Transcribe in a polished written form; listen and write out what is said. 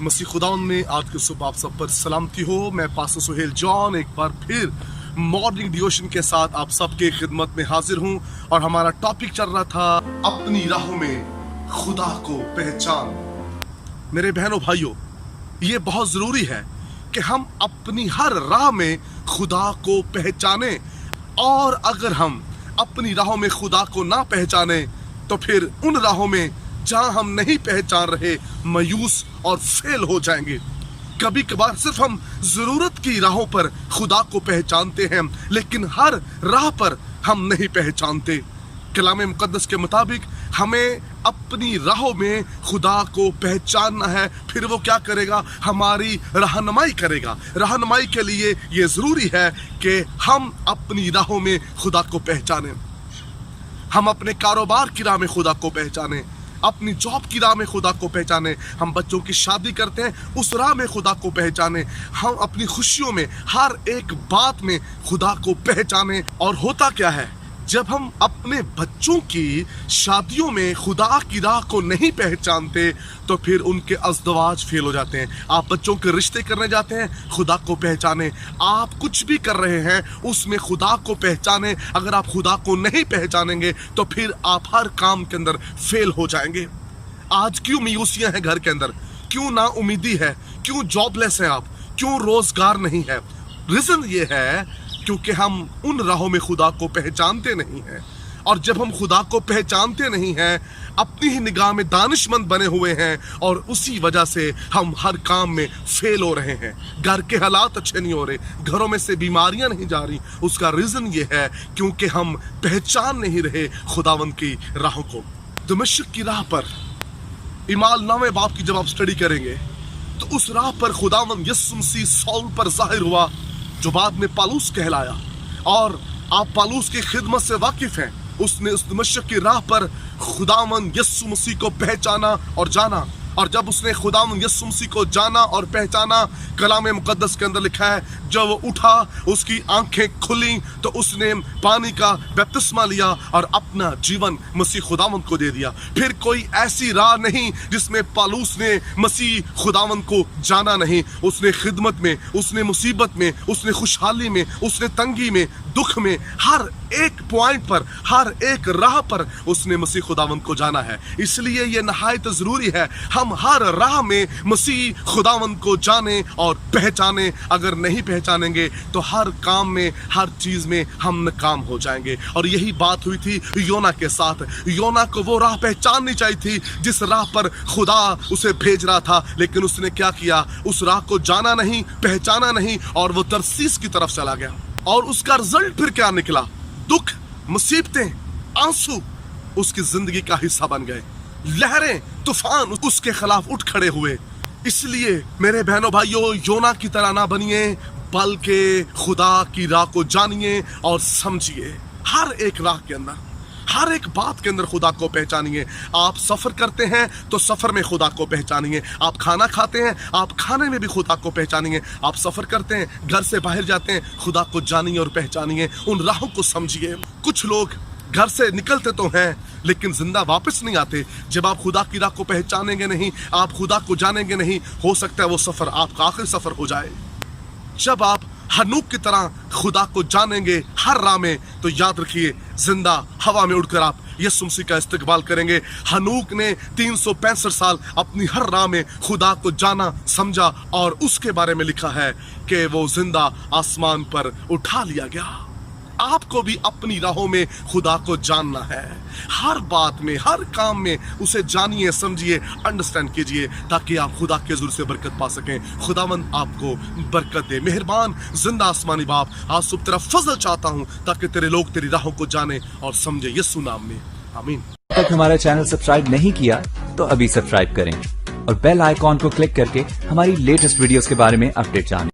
मसीह खुदावन में आज की सुबह आप सब पर सलामती हो। मैं पास्टर सुहेल जॉन एक बार फिर मॉर्निंग डिवोशन के साथ आप सबके खिदमत में हाजिर हूं और हमारा टॉपिक चल रहा था अपनी राहों में खुदा को पहचान। मेरे बहनों भाइयों, ये बहुत जरूरी है कि हम अपनी हर राह में खुदा को पहचाने, और अगर हम अपनी राहों में खुदा को ना पहचाने तो फिर उन राहों में जहां हम नहीं पहचान रहे मायूस और फेल हो जाएंगे। कभी कभार सिर्फ हम जरूरत की राहों पर खुदा को पहचानते हैं, लेकिन हर राह पर हम नहीं पहचानते। कलाम मुकद्दस के मुताबिक हमें अपनी राहों में खुदा को पहचानना है। फिर वो क्या करेगा? हमारी रहनुमाई करेगा। रहनुमाई के लिए ये जरूरी है कि हम अपनी राहों में खुदा को पहचानें। हम अपने कारोबार की राह में खुदा को पहचानें, अपनी जॉब की राह में खुदा को पहचाने। हम बच्चों की शादी करते हैं, उस राह में खुदा को पहचाने। हम अपनी खुशियों में हर एक बात में खुदा को पहचाने। और होता क्या है, जब हम अपने बच्चों की शादियों में खुदा की राह को नहीं पहचानते तो फिर उनके अज़दवाज फेल हो जाते हैं। आप बच्चों के रिश्ते करने जाते हैं, खुदा को पहचाने। आप कुछ भी कर रहे हैं उसमें खुदा को पहचाने। अगर आप खुदा को नहीं पहचानेंगे तो फिर आप हर काम के अंदर फेल हो जाएंगे। आज क्यों मायूसियां हैं घर के अंदर? क्यों ना उम्मीदी है? क्यों जॉबलेस हैं आप? क्यों रोजगार नहीं है? रीजन ये है क्योंकि हम उन राहों में खुदा को पहचानते नहीं हैं। और जब हम खुदा को पहचानते नहीं हैं, अपनी ही निगाह में दानिशमंद बने हुए हैं, और उसी वजह से हम हर काम में फेल हो रहे हैं। घर के हालात अच्छे नहीं हो रहे, घरों में से बीमारियां नहीं जा रही। उसका रीजन ये है क्योंकि हम पहचान नहीं रहे खुदावंद की राहों को। दमिश्क की राह पर इमाल 9वें बाब की जब आप स्टडी करेंगे तो उस राह पर खुदावंद यीशु मसीह सौल पर जाहिर हुआ, जो बाद में पालूस कहलाया। और आप पालूस की खिदमत से वाकिफ हैं। उसने उस दमिश्क की राह पर खुदावंद यीशु मसीह को पहचाना और जाना। और जब उसने खुदावंद यीशु मसीह को जाना और पहचाना, कलाम मुकद्दस के अंदर लिखा है, जब वो उठा उसकी आंखें खुली तो उसने पानी का बपतिस्मा लिया और अपना जीवन मसीह खुदावंद को दे दिया। फिर कोई ऐसी राह नहीं जिसमें पालूस ने मसीह खुदावंद को जाना नहीं। उसने खिदमत में, उसने मुसीबत में, उसने खुशहाली में, उसने तंगी में, दुख में, हर एक पॉइंट पर, हर एक राह पर उसने मसीह खुदावंद को जाना है। इसलिए ये नहायत जरूरी है हम हर राह में मसीह खुदावंद को जाने और पहचाने। अगर नहीं पहचानेंगे तो हर काम में, हर चीज में हम नाकाम हो जाएंगे। और यही बात हुई थी योना के साथ। योना को वो राह पहचाननी चाहिए थी जिस राह पर खुदा उसे भेज रहा था, लेकिन उसने क्या किया? उस राह को जाना नहीं, पहचाना नहीं, और वो तरसीस की तरफ चला गया। और उसका रिजल्ट फिर क्या निकला? दुख, मुसीबतें, आंसू उसकी जिंदगी का हिस्सा बन गए। लहरें, तूफान उसके खिलाफ उठ खड़े हुए। इसलिए मेरे बहनों भाइयों, योना की तरह ना बनिए, बल्कि खुदा की राह को जानिए और समझिए। हर एक राह के अंदर, हर एक बात के अंदर खुदा को पहचानिए। आप सफर करते हैं तो सफर में खुदा को पहचानिए। आप खाना खाते हैं, आप खाने में भी खुदा को पहचानिए। आप सफर करते हैं, घर से बाहर जाते हैं, खुदा को जानिए और पहचानिए। उन राहों को समझिए। कुछ लोग घर से निकलते तो हैं लेकिन जिंदा वापस नहीं आते। जब आप खुदा की राह को पहचानेंगे नहीं, आप खुदा को जानेंगे नहीं, हो सकता है वो सफर आपका आखिरी सफर हो जाए। जब आप हनूक की तरह खुदा को जानेंगे हर राह में, तो याद रखिए जिंदा हवा में उड़कर आप यीशु मसीह का इस्तकबाल करेंगे। हनूक ने 365 साल अपनी हर राह में खुदा को जाना, समझा, और उसके बारे में लिखा है कि वो जिंदा आसमान पर उठा लिया गया। आपको भी अपनी राहों में खुदा को जानना है। हर बात में, हर काम में उसे जानिए, समझिए, अंडरस्टैंड कीजिए, ताकि आप खुदा के ज़रूर से बरकत पा सकें। खुदावंद आपको बरकत दे। मेहरबान जिंदा आसमानी बाप, आज सब तरफ फजल चाहता हूँ ताकि तेरे लोग तेरी राहों को जाने और समझे, यीशु नाम में, आमीन। अब तक हमारा चैनल सब्सक्राइब नहीं किया तो अभी सब्सक्राइब करें और बेल आइकॉन को क्लिक करके हमारी लेटेस्ट वीडियोस के बारे में अपडेट जानें।